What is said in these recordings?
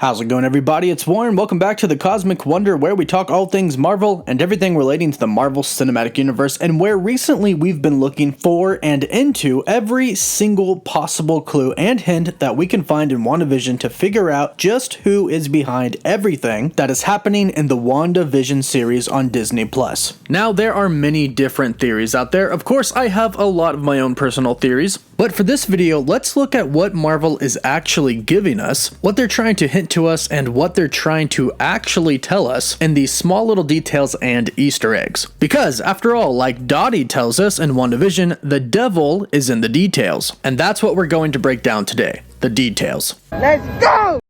How's it going, everybody? It's Warren. Welcome back to the Cosmic Wonder, where we talk all things Marvel and everything relating to the Marvel Cinematic Universe, and where recently we've been looking for and into every single possible clue and hint that we can find in WandaVision to figure out just who is behind everything that is happening in the WandaVision series on Disney Plus. Now, there are many different theories out there. Of course, I have a lot of my own personal theories, but for this video, let's look at what Marvel is actually giving us, what they're trying to hint to us, and what they're trying to actually tell us in these small little details and Easter eggs. Because, after all, like Dottie tells us in WandaVision, the devil is in the details. And that's what we're going to break down today, the details. Let's go!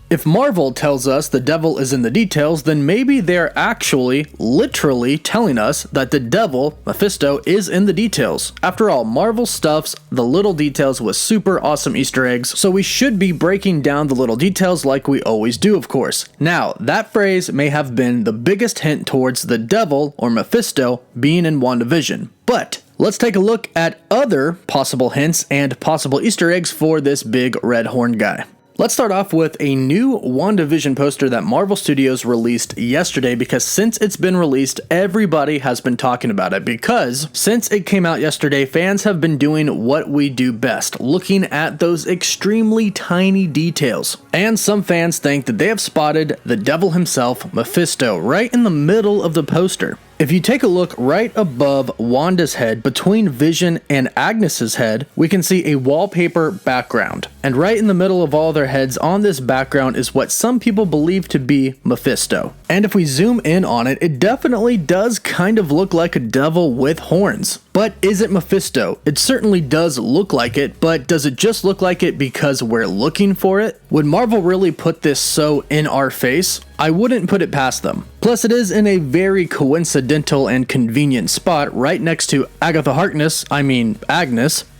If Marvel tells us the devil is in the details, then maybe they're actually, literally telling us that the devil, Mephisto, is in the details. After all, Marvel stuffs the little details with super awesome Easter eggs, so we should be breaking down the little details like we always do, of course. Now, that phrase may have been the biggest hint towards the devil, or Mephisto, being in WandaVision. But let's take a look at other possible hints and possible Easter eggs for this big red horn guy. Let's start off with a new WandaVision poster that Marvel Studios released yesterday, because since it's been released, everybody has been talking about it, because since it came out yesterday, fans have been doing what we do best, looking at those extremely tiny details. And some fans think that they have spotted the devil himself, Mephisto, right in the middle of the poster. If you take a look right above Wanda's head, between Vision and Agnes's head, we can see a wallpaper background. And right in the middle of all their heads on this background is what some people believe to be Mephisto. And if we zoom in on it, it definitely does kind of look like a devil with horns. But is it Mephisto? It certainly does look like it, but does it just look like it because we're looking for it? Would Marvel really put this so in our face? I wouldn't put it past them. Plus, it is in a very coincidental and convenient spot right next to Agnes.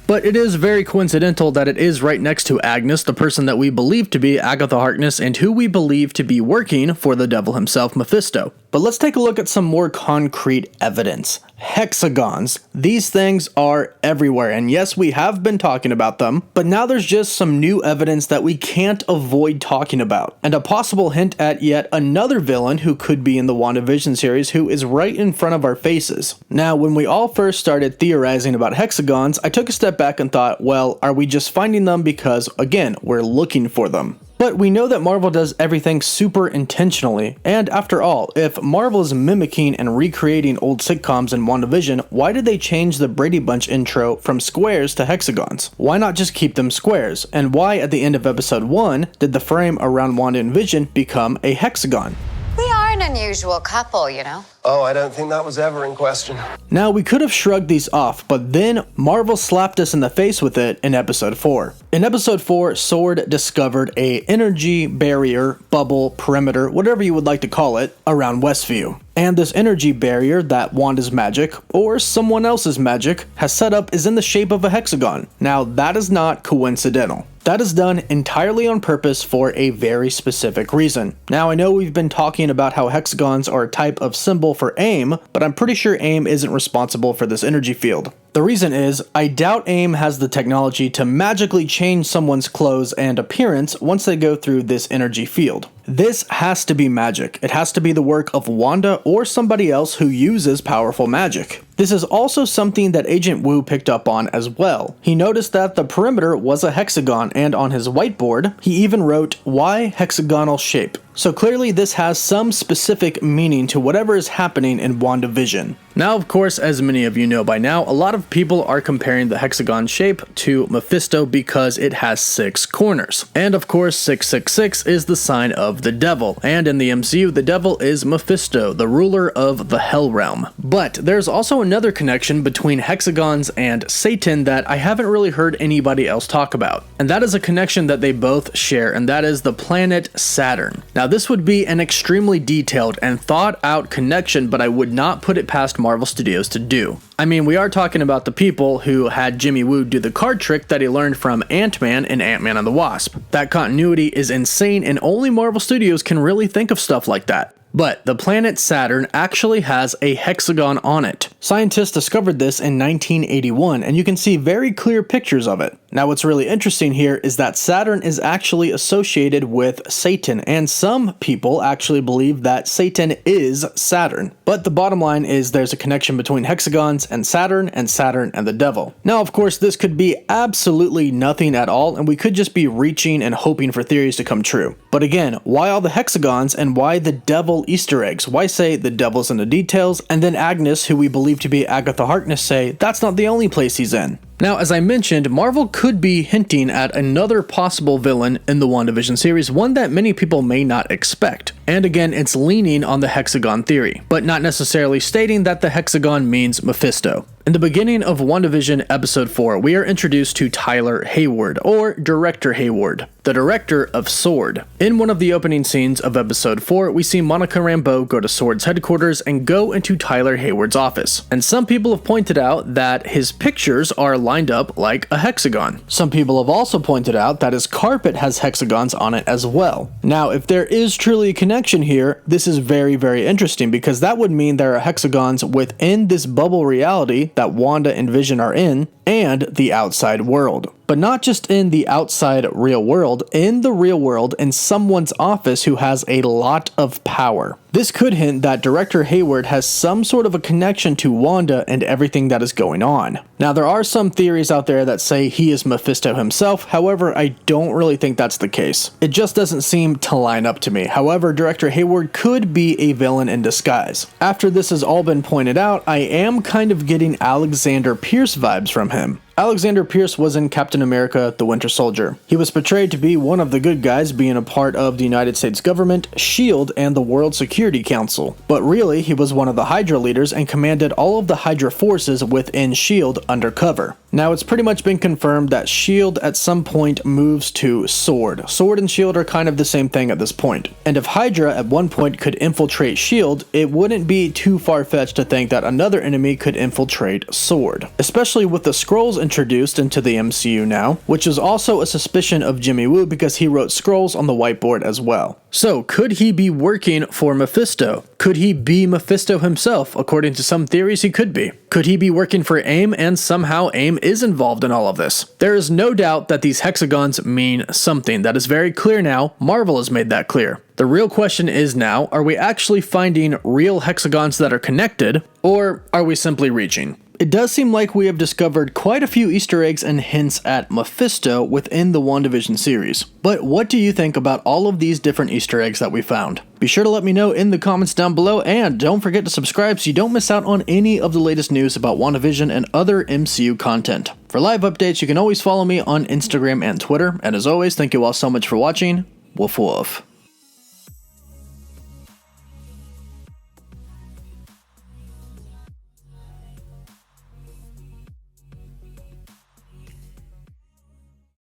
But it is very coincidental that it is right next to Agnes, the person that we believe to be Agatha Harkness and who we believe to be working for the devil himself, Mephisto. But let's take a look at some more concrete evidence. Hexagons. These things are everywhere, and yes, we have been talking about them, but now there's just some new evidence that we can't avoid talking about, and a possible hint at yet another villain who could be in the WandaVision series who is right in front of our faces. Now, when we all first started theorizing about hexagons, I took a step back and thought, well, are we just finding them because, again, we're looking for them? But we know that Marvel does everything super intentionally, and after all, if Marvel is mimicking and recreating old sitcoms in WandaVision, why did they change the Brady Bunch intro from squares to hexagons? Why not just keep them squares? And why at the end of episode 1 did the frame around Wanda and Vision become a hexagon? We are an unusual couple, you know. Oh, I don't think that was ever in question. Now, we could have shrugged these off, but then Marvel slapped us in the face with it in episode 4. In episode 4, S.W.O.R.D. discovered a energy barrier, bubble, perimeter, whatever you would like to call it, around Westview. And this energy barrier that Wanda's magic, or someone else's magic, has set up is in the shape of a hexagon. Now, that is not coincidental. That is done entirely on purpose for a very specific reason. Now, I know we've been talking about how hexagons are a type of symbol for AIM, but I'm pretty sure AIM isn't responsible for this energy field. The reason is, I doubt AIM has the technology to magically change someone's clothes and appearance once they go through this energy field. This has to be magic. It has to be the work of Wanda or somebody else who uses powerful magic. This is also something that Agent Wu picked up on as well. He noticed that the perimeter was a hexagon, and on his whiteboard, he even wrote, "Why hexagonal shape?" So clearly this has some specific meaning to whatever is happening in WandaVision. Now, of course, as many of you know by now, a lot of people are comparing the hexagon shape to Mephisto because it has 6 corners. And of course, 666 is the sign of the devil. And in the MCU, the devil is Mephisto, the ruler of the Hell Realm. But there's also another connection between hexagons and Satan that I haven't really heard anybody else talk about. And that is a connection that they both share, and that is the planet Saturn. Now, this would be an extremely detailed and thought out connection, but I would not put it past Marvel Studios to do. I mean, we are talking about the people who had Jimmy Woo do the card trick that he learned from Ant-Man in Ant-Man and the Wasp. That continuity is insane, and only Marvel Studios can really think of stuff like that. But the planet Saturn actually has a hexagon on it. Scientists discovered this in 1981, and you can see very clear pictures of it. Now what's really interesting here is that Saturn is actually associated with Satan, and some people actually believe that Satan is Saturn. But the bottom line is there's a connection between hexagons and Saturn and the devil. Now of course this could be absolutely nothing at all, and we could just be reaching and hoping for theories to come true. But again, why all the hexagons and why the devil Easter eggs? Why say the devil's in the details, and then Agnes, who we believe to be Agatha Harkness, say that's not the only place he's in? Now, as I mentioned, Marvel could be hinting at another possible villain in the WandaVision series, one that many people may not expect. And again, it's leaning on the hexagon theory, but not necessarily stating that the hexagon means Mephisto. In the beginning of WandaVision Episode 4, we are introduced to Tyler Hayward, or Director Hayward, the director of S.W.O.R.D. In one of the opening scenes of Episode 4, we see Monica Rambeau go to S.W.O.R.D's headquarters and go into Tyler Hayward's office. And some people have pointed out that his pictures are lined up like a hexagon. Some people have also pointed out that his carpet has hexagons on it as well. Now, if there is truly a connection here, this is very, very interesting, because that would mean there are hexagons within this bubble reality that Wanda and Vision are in, and the outside world. But not just in the outside real world, in the real world, in someone's office who has a lot of power. This could hint that Director Hayward has some sort of a connection to Wanda and everything that is going on. Now, there are some theories out there that say he is Mephisto himself, however, I don't really think that's the case. It just doesn't seem to line up to me. However, Director Hayward could be a villain in disguise. After this has all been pointed out, I am kind of getting Alexander Pierce vibes from him. Alexander Pierce was in Captain America: The Winter Soldier. He was portrayed to be one of the good guys, being a part of the United States government, S.H.I.E.L.D., and the World Security Council. But really, he was one of the Hydra leaders and commanded all of the Hydra forces within S.H.I.E.L.D. undercover. Now, it's pretty much been confirmed that S.H.I.E.L.D. at some point moves to S.W.O.R.D. S.W.O.R.D. and S.H.I.E.L.D. are kind of the same thing at this point. And if Hydra at one point could infiltrate S.H.I.E.L.D., it wouldn't be too far-fetched to think that another enemy could infiltrate S.W.O.R.D. Especially with the Skrulls introduced into the MCU now, which is also a suspicion of Jimmy Woo because he wrote Skrulls on the whiteboard as well. So, could he be working for Mephisto? Could he be Mephisto himself? According to some theories, he could be. Could he be working for AIM, and somehow AIM is involved in all of this? There is no doubt that these hexagons mean something. That is very clear now. Marvel has made that clear. The real question is now, are we actually finding real hexagons that are connected, or are we simply reaching? It does seem like we have discovered quite a few Easter eggs and hints at Mephisto within the WandaVision series. But what do you think about all of these different Easter eggs that we found? Be sure to let me know in the comments down below, and don't forget to subscribe so you don't miss out on any of the latest news about WandaVision and other MCU content. For live updates, you can always follow me on Instagram and Twitter, and as always, thank you all so much for watching. Woof woof.